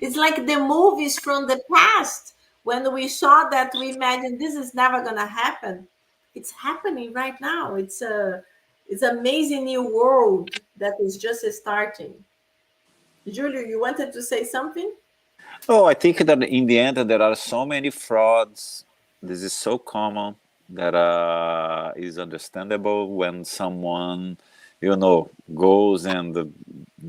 It's like the movies from the past. When we saw that, we imagined this is never going to happen. It's happening right now. It's amazing new world that is just starting. Julio, you wanted to say something? Oh, I think that in the end there are so many frauds. This is so common that is understandable when someone, goes and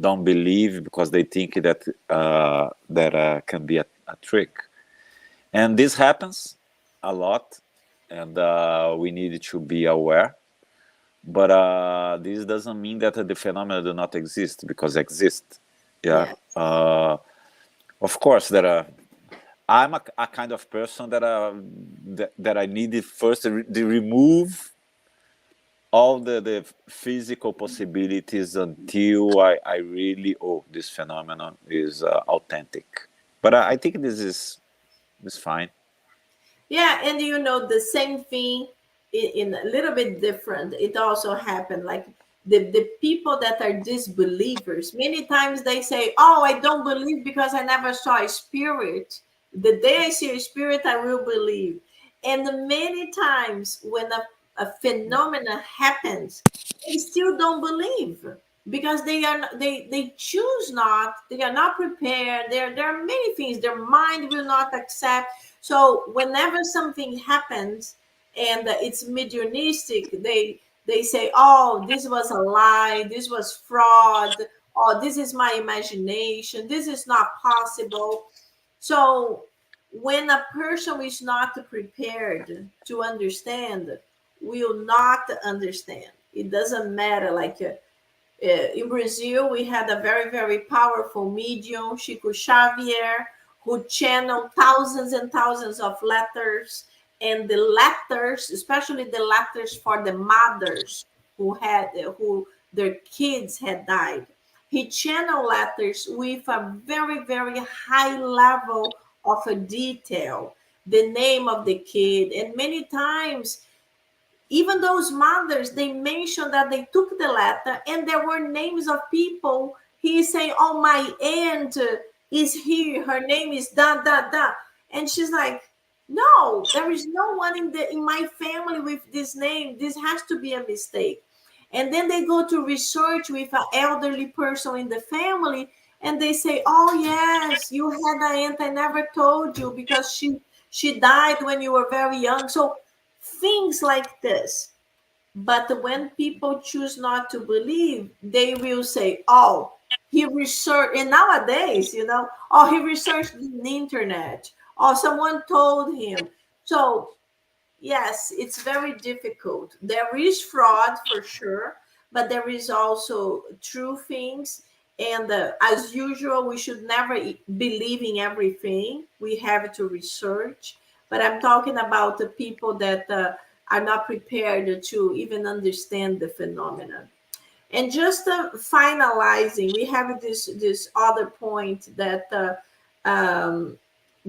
don't believe because they think that that can be a trick, and this happens a lot. and we need to be aware. But this doesn't mean that the phenomena do not exist, because exist. Yeah. Of course, there are. I'm a kind of person that I needed first to remove all the physical possibilities until I really, this phenomenon is authentic. But I think this is fine. Yeah, and you know, the same thing in a little bit different. It also happened like the people that are disbelievers, many times they say, "Oh, I don't believe because I never saw a spirit. The day I see a spirit, I will believe." And many times when a phenomena happens, they still don't believe because they choose not, they are not prepared. There are many things their mind will not accept. So whenever something happens and it's mediumistic, they say, "Oh, this was a lie, this was fraud, oh, this is my imagination, this is not possible." So when a person is not prepared to understand, will not understand. It doesn't matter. Like in Brazil, we had a very, very powerful medium, Chico Xavier, who channeled thousands and thousands of letters. And the letters, especially the letters for the mothers who their kids had died, he channeled letters with a very, very high level of a detail, the name of the kid, and many times even those mothers, they mentioned that they took the letter and there were names of people. He's saying, "Oh, my aunt is here, her name is da da da," and she's like, "No, there is no one in my family with this name. This has to be a mistake." And then they go to research with an elderly person in the family, and they say, "Oh yes, you had an aunt, I never told you because she died when you were very young." So things like this. But when people choose not to believe, they will say, "Oh, he researched," and nowadays, you know, "Oh, he researched in the internet, or someone told him." So yes, it's very difficult. There is fraud for sure, but there is also true things. And as usual, we should never believe in everything. We have to research. But I'm talking about the people that are not prepared to even understand the phenomenon. And just finalizing, we have this other point that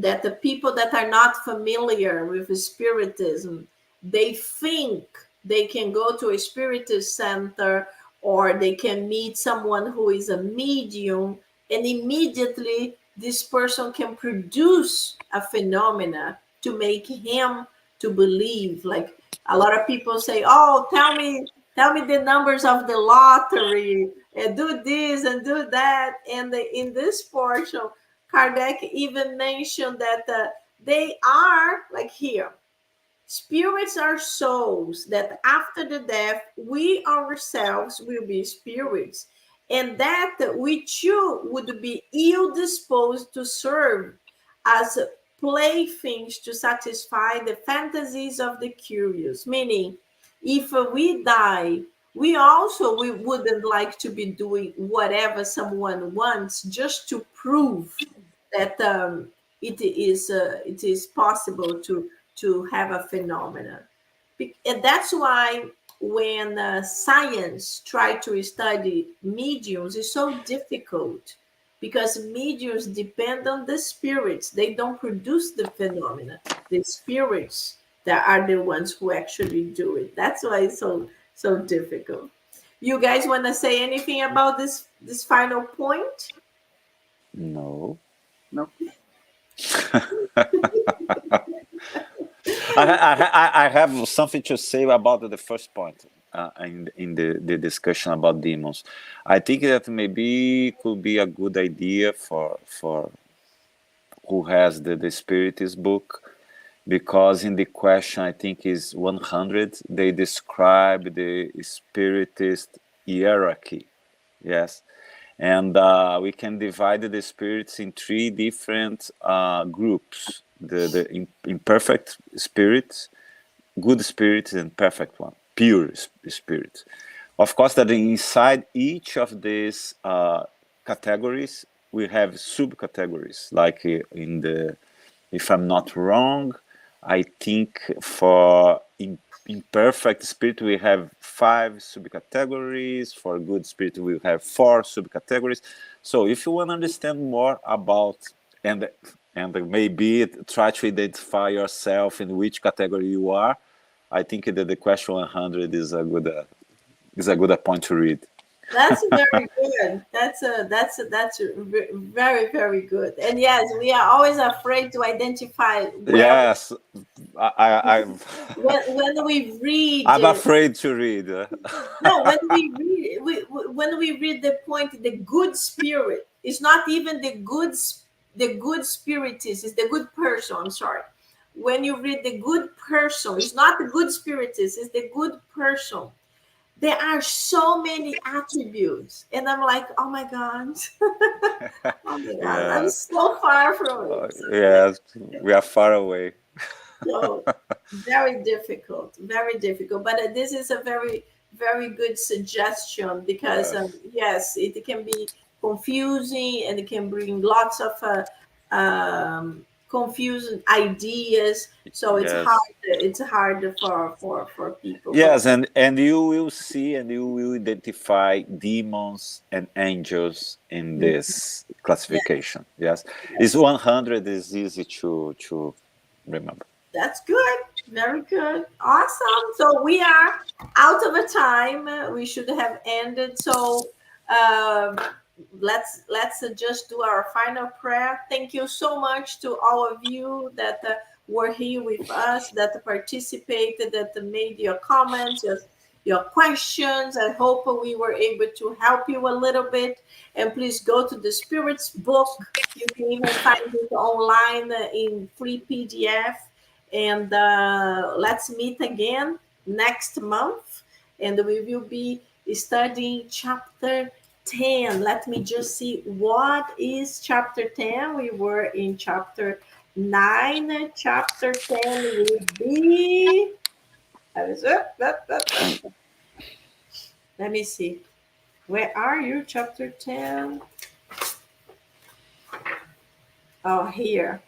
that the people that are not familiar with spiritism, they think they can go to a spiritist center or they can meet someone who is a medium, and immediately this person can produce a phenomena to make him to believe. Like a lot of people say, "Oh, tell me the numbers of the lottery, and do this and do that." And in this portion, Kardec even mentioned that they are like here. Spirits are souls that after the death, we ourselves will be spirits, and that we too would be ill disposed to serve as playthings to satisfy the fantasies of the curious. Meaning, if we die, we wouldn't like to be doing whatever someone wants just to prove that it is possible to have a phenomenon. And that's why when science try to study mediums, it's so difficult because mediums depend on the spirits. They don't produce the phenomena. The spirits that are the ones who actually do it. That's why it's so difficult. You guys want to say anything about this final point? No. No. I have something to say about the first point in the discussion about demons. I think that maybe could be a good idea for who has the Spiritist book, because in the question, I think is 100, they describe the Spiritist hierarchy. Yes. And we can divide the spirits in three different groups: the imperfect spirits, good spirits and perfect one, pure spirits. Of course, that inside each of these categories, we have subcategories. Like in the, if I'm not wrong, I think for imperfect spirit we have 5 subcategories. For good spirit we have 4 subcategories. So if you want to understand more about and maybe try to identify yourself in which category you are, I think that the question 100 is a good point to read. That's very good. That's very, very good. And yes, we are always afraid to identify where Yes, I'm when we read. I'm afraid to read. No, when we read, when we read the point, the good spirit is not even the good spiritist, is the good person. I'm sorry. When you read the good person, it's not the good spiritist, it's the good person. There are so many attributes, and I'm like, oh my god, oh my god, I'm Yeah. so far from it. Yes, we are far away. So very difficult, very difficult. But this is a very, very good suggestion because Yes. yes, it can be confusing and it can bring lots of confusing ideas. So it's hard. Yes. It's hard for people. But Yes, and you will see and you will identify demons and angels in this yeah, classification. Yes, it's yes. 100 is easy to remember. That's good. Very good. Awesome. So we are out of a time. We should have ended. So um, let's just do our final prayer. Thank you so much to all of you that were here with us, that participated, that made your comments, your questions. I hope we were able to help you a little bit. And please go to the Spirits book. You can even find it online in free PDF, and let's meet again next month. And we will be studying chapter 10. Let me just see what is chapter 10. We were in chapter 9. Chapter 10 will be. Let me see. Where are you? Chapter 10. Oh, here.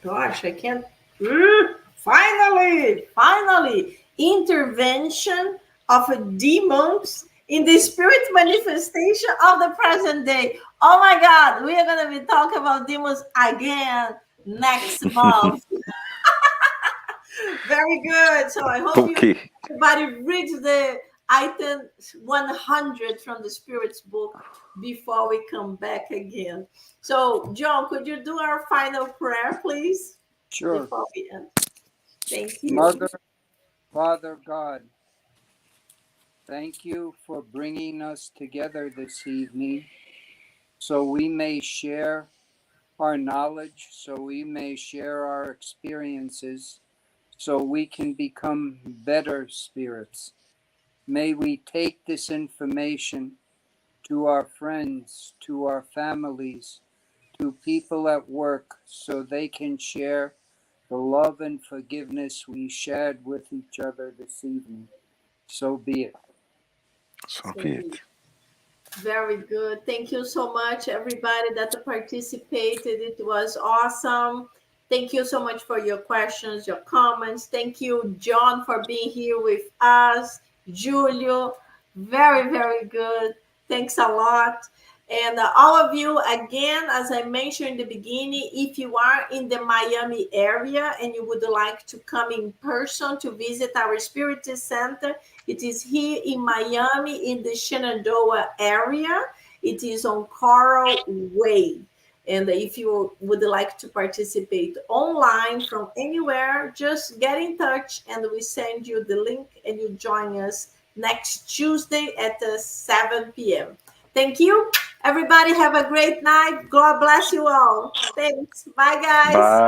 Gosh, I can't. Finally, intervention of demons in the spirit manifestation of the present day. Oh my God, we are going to be talking about demons again next month. Very good. So I hope Okay. everybody reads the item 100 from the Spirits book before we come back again. So, John, could you do our final prayer, please, Sure. before we end? Thank you. Mother, Father God, thank you for bringing us together this evening so we may share our knowledge, so we may share our experiences, so we can become better spirits. May we take this information to our friends, to our families, to people at work, so they can share the love and forgiveness we shared with each other this evening. So be it. So be it. Very good. Thank you so much, everybody that participated. It was awesome. Thank you so much for your questions, your comments. Thank you, John, for being here with us. Julio, very, very good. Thanks a lot. And all of you, again, as I mentioned in the beginning, if you are in the Miami area and you would like to come in person to visit our Spiritist Center, it is here in Miami in the Shenandoah area. It is on Coral Way. And if you would like to participate online from anywhere, just get in touch and we send you the link and you join us next Tuesday at 7 p.m. Thank you. Everybody have a great night. God bless you all. Thanks. Bye, guys. Bye.